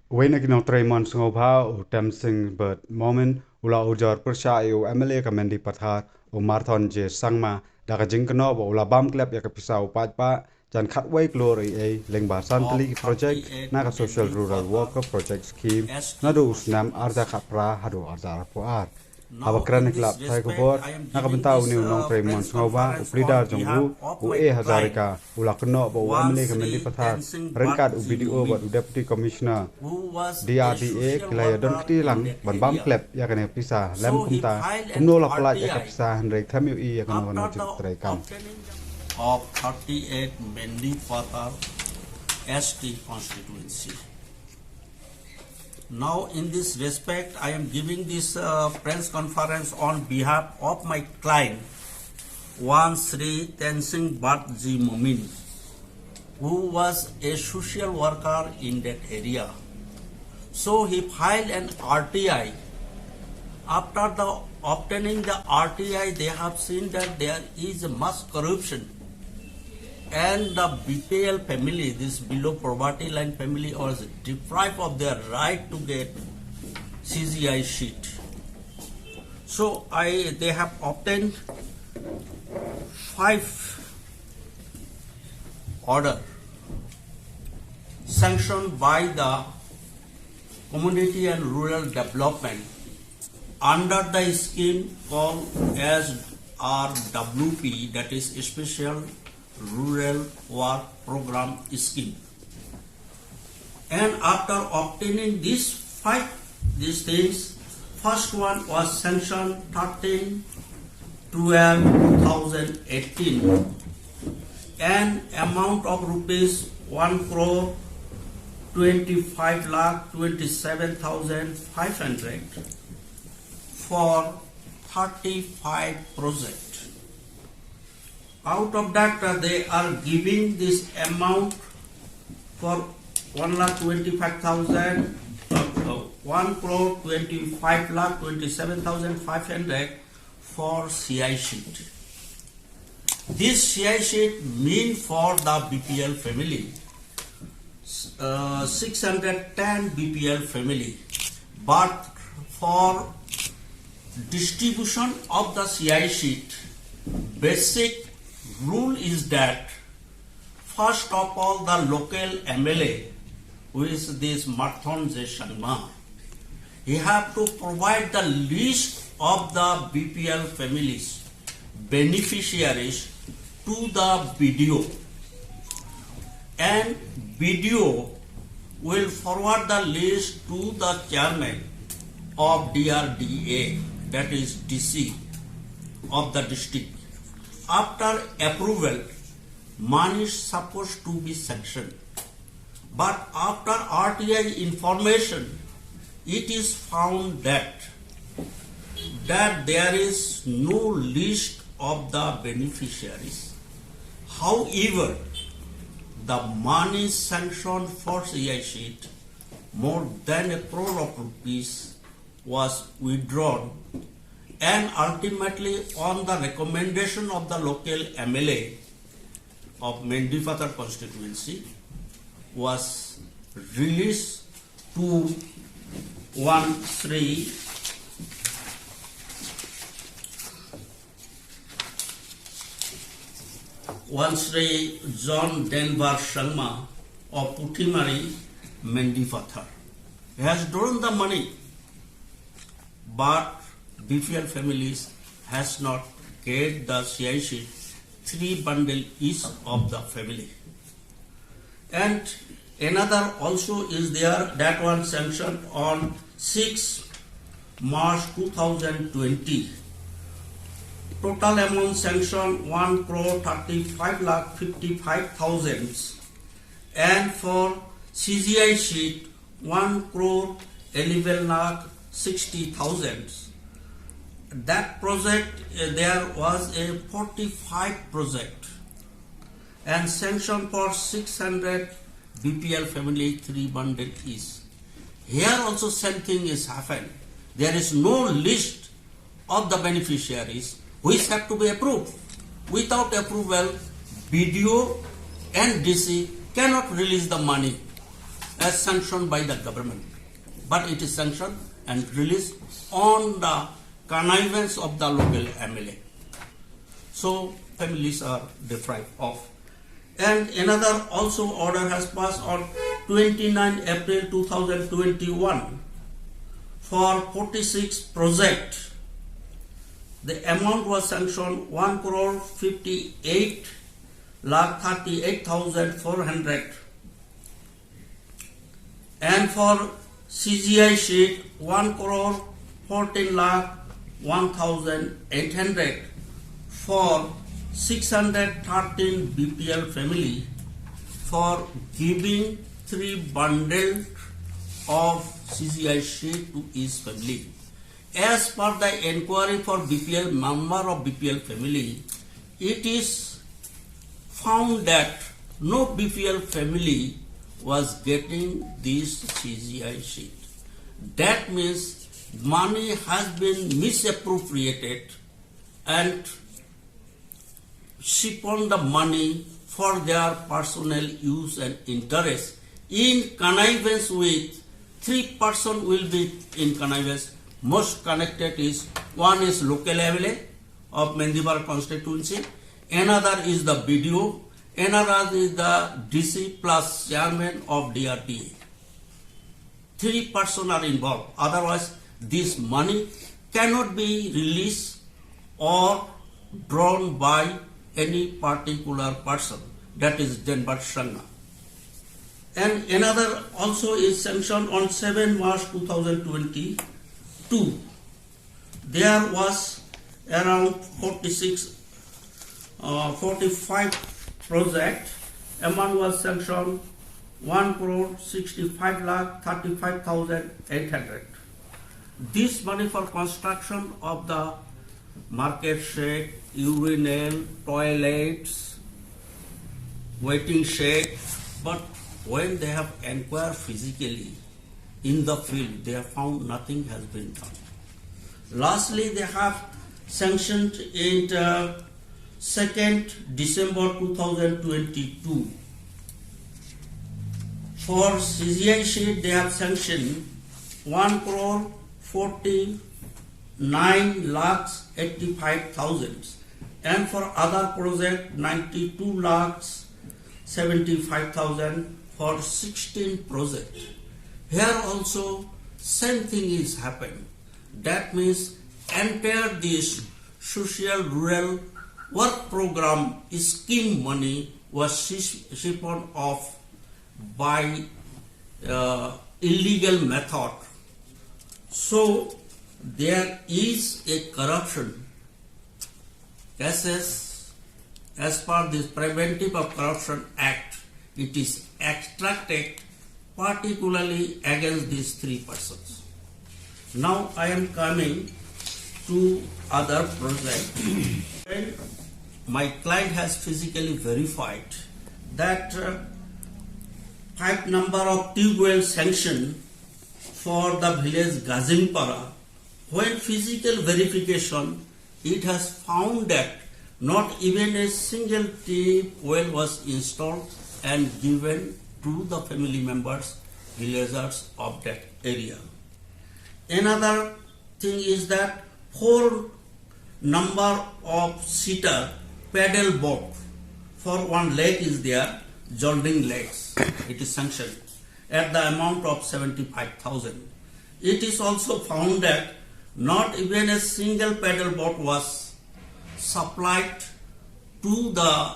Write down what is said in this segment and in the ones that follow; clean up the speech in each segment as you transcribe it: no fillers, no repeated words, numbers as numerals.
Wayne Kynnoh Tremon Sngobha u Temsing Bird Moment ula ujor persya u MLA Kamendi Pathar u Marthon je Sangma daga jingkno bo ula bam klep ya kapisa u pajpa jan khatway Klur lengba santli project naga social rural worker project scheme nadu usnam arda khapra hadu arda puar Habakran klap thai kubor nakabenta uni unong Tremon Sngobha u plidar jongbu u hazarika ula kno bo MLA Kamendi Pathar rengkat u BDO bo deputy commissioner DRDA kilaya Donkti lang ban bam klep ya kene pisa lem kumta kumno la plat ya kapisa hendrek thamu I ya kono kono jitrai kam of 38 Mendi Pathar ST constituency. Now in this respect I am giving this press conference on behalf of my client Wan Sri Tensing Batji Momin, who was a social worker in that area. So he filed an RTI. After the obtaining the RTI, they have seen that there is much corruption, and the BPL family, this below poverty line family, was deprived of their right to get CGI sheet. So they have obtained 5 order sanctioned by the Community and Rural Development under the scheme called as RWP, that is Special Rural Work Program Scheme. And after obtaining these things, first one was sanctioned 13/12/2018, an amount of rupees 1,25,27,500 for 35 projects. Out of that, they are giving this amount for 1,25,000, 1,25,27,500 for CI sheet. This CI sheet mean for the BPL family, 610 BPL family, but for distribution of the CI sheet, basic rule is that first of all the local MLA, who is this Marthon J. Sharma, he have to provide the list of the BPL families, beneficiaries to the BDO, and BDO will forward the list to the chairman of DRDA, that is DC of the district. After approval, money is supposed to be sanctioned. But after RTI information, it is found that there is no list of the beneficiaries. However, the money sanctioned for CI sheet, more than 1 crore of rupees, was withdrawn, and ultimately on the recommendation of the local MLA of Mendi Pathar constituency, was released to Wan Sri John Denver Sharma of Puthimari, Mendi Pathar. He has drawn the money, but BPL families has not get the CI sheet, 3 bundle each of the family. And another also is there, that one sanctioned on 6 March 2020. Total amount sanctioned 1,35,55,000, and for CGI sheet 1,11,60,000. That project, there was a 45 project, and sanctioned for 600 BPL family, 3 bundle each. Here also same thing is happened. There is no list of the beneficiaries which have to be approved. Without approval, BDO and DC cannot release the money. as sanctioned by the government. But it is sanctioned and released on the connivance of the local MLA. So families are deprived of. And another also order has passed on 29 April 2021 for 46 projects. The amount was sanctioned 1 crore 58 lakh 38,400, and for CGI sheet 1 crore 14 lakh 1,800 for 613 BPL family for giving 3 bundles of CGI sheet to each family. As per the inquiry for BPL member of BPL family, it is found that no BPL family was getting this CGI sheet. That means money has been misappropriated and siphoned the money for their personal use and interest in connivance with 3 persons will be in connivance. Most connected is one is local MLA of Mendipara constituency, another is the BDO, another is the DC plus chairman of DRTA. 3 persons are involved. Otherwise, this money cannot be released or drawn by any particular person. That is Denver Sangha. And another also is sanctioned on 7 March 2022. There was around 45 projects. Amount was sanctioned 1 crore 65 lakh 35,800. This money for construction of the market shed, urinal, toilets, waiting shed, but when they have inquired physically in the field, they have found nothing has been done. Lastly, they have sanctioned in 2nd December 2022. For CGI sheet, they have sanctioned 1 crore 49 lakhs 85,000, and for other project 92 lakhs 75,000 for 16 projects. Here also same thing is happened. That means entire this social rural work program scheme money was siphoned off by illegal method. So there is a corruption cases as per this Preventive of Corruption Act. It is extracted particularly against these 3 persons. Now I am coming to other project. My client has physically verified that 5 number of tube well sanction for the village Gazinpara. When physical verification, it has found that not even a single tube well was installed and given to the family members, villagers of that area. Another thing is that 4 number of seater paddle boat for one leg is there, jolding legs. It is sanctioned at the amount of 75,000. It is also found that not even a single paddle boat was supplied to the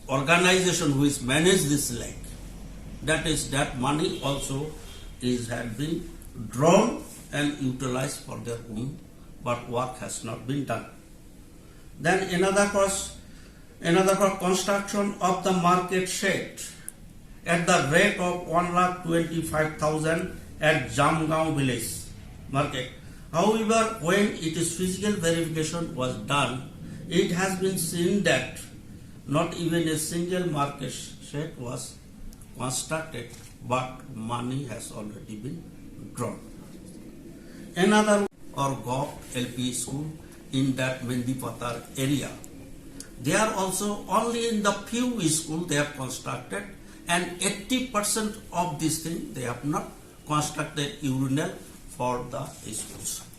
organization which managed this lake. That is, that money also had been drawn and utilized for their own, but work has not been done. Then another for construction of the market shed at the rate of 1,25,000 at Jamgaon village market. However, when it is physical verification was done, it has been seen that not even a single market shed was constructed, but money has already been drawn. Another or Gop LP school in that Mendipatar area. They are also only in the few school they have constructed, and 80% of this thing they have not constructed urinal for the schools.